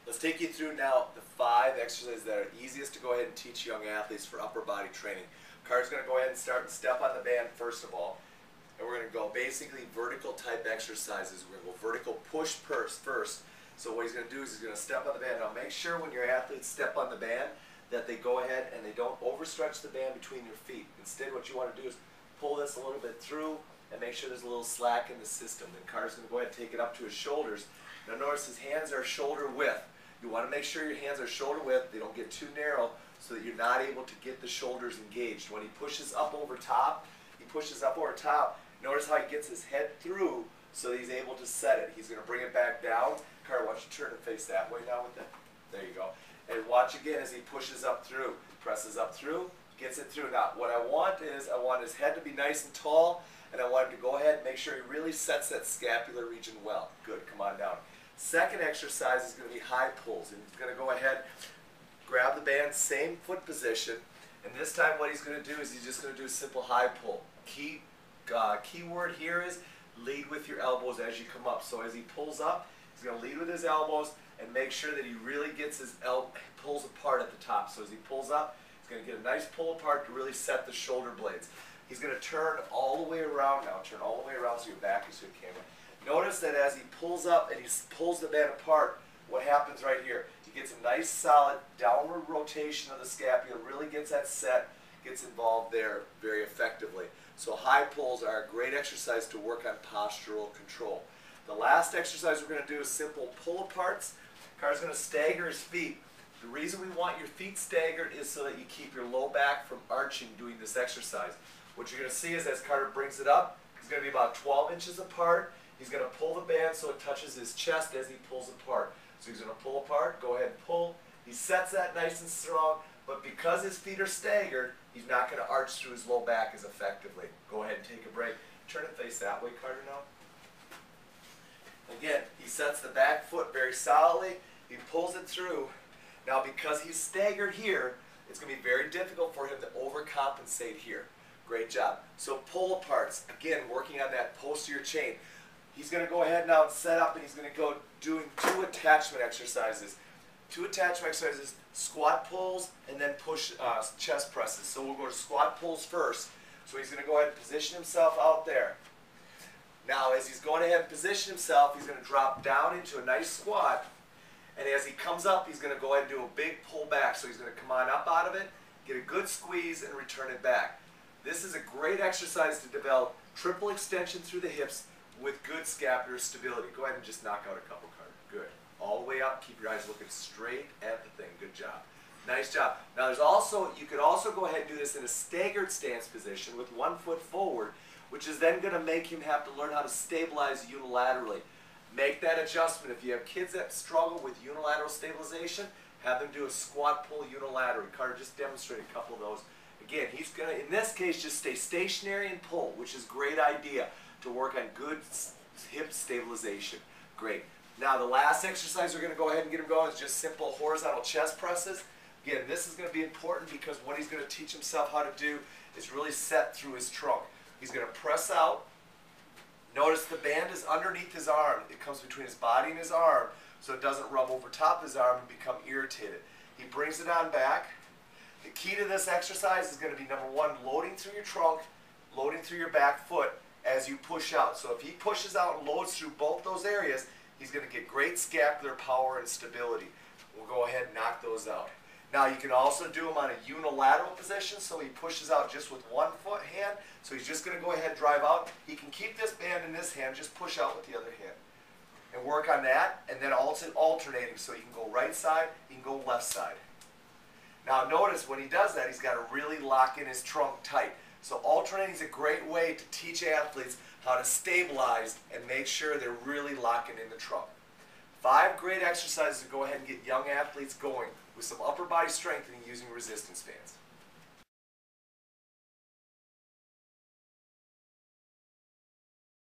let's take you through now the 5 exercises that are easiest to go ahead and teach young athletes for upper body training. Carter's going to go ahead and start and step on the band first of all. And we're going to go basically vertical type exercises. We're going to go vertical push first. So what he's going to do is he's going to step on the band. Now make sure when your athletes step on the band that they go ahead and they don't overstretch the band between your feet. Instead what you want to do is pull this a little bit through and make sure there's a little slack in the system. Then Carter's going to go ahead and take it up to his shoulders. Now notice his hands are shoulder width. You want to make sure your hands are shoulder width. They don't get too narrow so that you're not able to get the shoulders engaged. When he pushes up over top, notice how he gets his head through so that he's able to set it. He's going to bring it back down. Carter, why don't you turn and face that way now with that? There you go. And watch again as he pushes up through, presses up through, gets it through. Now, what I want his head to be nice and tall, and I want him to go ahead and make sure he really sets that scapular region well. Good, come on down. Second exercise is going to be high pulls. And he's going to go ahead, grab the band, same foot position, and this time what he's going to do is he's just going to do a simple high pull. Key word here is lead with your elbows as you come up. So as he pulls up, he's going to lead with his elbows and make sure that he really gets his pulls apart at the top. So as he pulls up, he's going to get a nice pull apart to really set the shoulder blades. He's going to turn all the way around now. Turn all the way around so your back is to the camera. Notice that as he pulls up and he pulls the band apart, what happens right here? He gets a nice solid downward rotation of the scapula, really gets that set, gets involved there very effectively. So high pulls are a great exercise to work on postural control. The last exercise we're going to do is simple pull aparts. Carter's going to stagger his feet. The reason we want your feet staggered is so that you keep your low back from arching doing this exercise. What you're going to see is as Carter brings it up, he's going to be about 12 inches apart. He's going to pull the band so it touches his chest as he pulls apart. So he's going to pull apart, go ahead and pull. He sets that nice and strong, but because his feet are staggered, he's not going to arch through his low back as effectively. Go ahead and take a break. Turn and face that way, Carter, now. Again, he sets the back foot very solidly. He pulls it through. Now, because he's staggered here, it's going to be very difficult for him to overcompensate here. Great job. So pull aparts, again, working on that posterior chain. He's going to go ahead now and set up, and he's going to go doing 2 attachment exercises. 2 attachment exercises, squat pulls, and then push chest presses. So we'll go to squat pulls first. So he's going to go ahead and position himself out there. Now, as he's going ahead and position himself, he's going to drop down into a nice squat. And as he comes up, he's going to go ahead and do a big pull back. So he's going to come on up out of it, get a good squeeze, and return it back. This is a great exercise to develop triple extension through the hips with good scapular stability. Go ahead and just knock out a couple, Carter. Good. All the way up. Keep your eyes looking straight at the thing. Good job. Nice job. Now you could also go ahead and do this in a staggered stance position with 1 foot forward, which is then going to make him have to learn how to stabilize unilaterally. Make that adjustment. If you have kids that struggle with unilateral stabilization, have them do a squat pull unilaterally. Carter just demonstrated a couple of those. Again, he's going to, in this case, just stay stationary and pull, which is a great idea to work on good hip stabilization. Great. Now the last exercise we're going to go ahead and get him going is just simple horizontal chest presses. Again, this is going to be important because what he's going to teach himself how to do is really set through his trunk. He's going to press out. Notice the band is underneath his arm. It comes between his body and his arm so it doesn't rub over top of his arm and become irritated. He brings it on back. The key to this exercise is going to be, number 1, loading through your trunk, loading through your back foot as you push out. So if he pushes out and loads through both those areas, he's going to get great scapular power and stability. We'll go ahead and knock those out. Now you can also do them on a unilateral position, so he pushes out just with 1 foot hand. So he's just going to go ahead and drive out. He can keep this band in this hand, just push out with the other hand. And work on that, and then also alternating. So he can go right side, he can go left side. Now notice when he does that, he's got to really lock in his trunk tight. So alternating is a great way to teach athletes how to stabilize and make sure they're really locking in the trunk. 5 great exercises to go ahead and get young athletes going with some upper body strengthening using resistance bands.